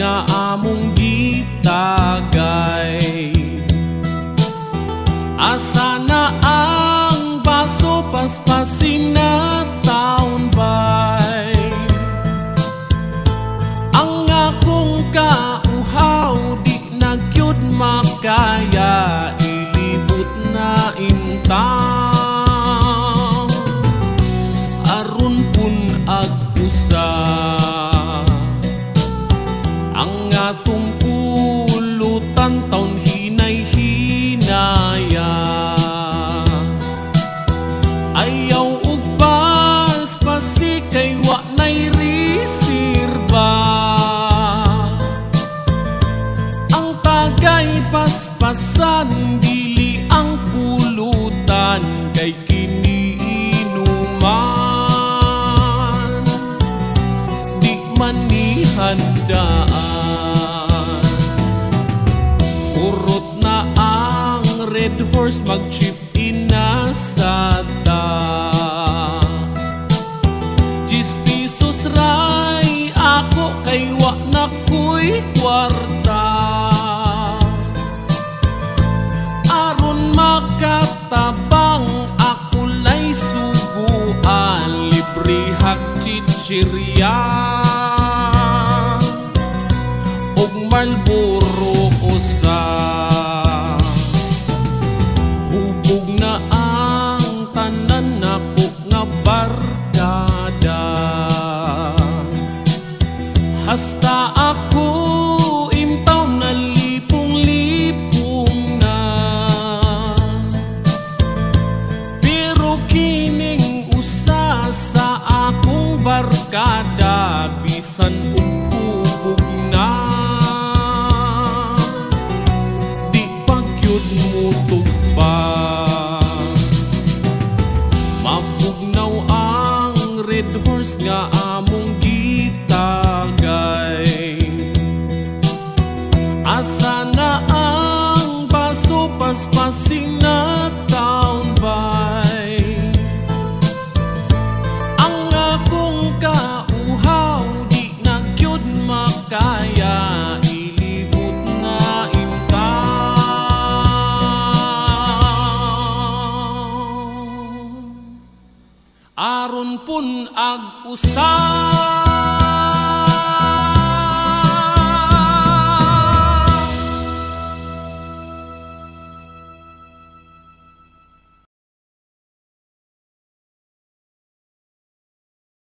nga among gitagay. Asa na ang baso paspasin na taon bay? Ang akong kauhaw di na gyud makaya, ilibot na imtang aron pun ag-usa ang atong pulutan taon hinay-hinaya. Ayaw ug paspasi kay wa nay resirba, ang tagay paspasan dili ang pulutan kay kini inuman di man ni handaan. Urot na ang red horse mag-chip inasada, 10 pesos ray ako kay wa na ko'y kwarta. Aron makatabang ako lay suguan, libre hak chichirya og Marlboro usa. Hubog na ang tanan nako nga barkada, hasta ako imtaw na lipong-lipong na. Pero kining usa sa akong barkada, bisan ug hubog na di pagyud mutugpa. Mabugnaw ang red horse nga among gitagay. Asa na ang baso paspasin na taon bay? Ang akong kauhaw di na gyud makaya, ilibot na imtang aron pun ag-usa.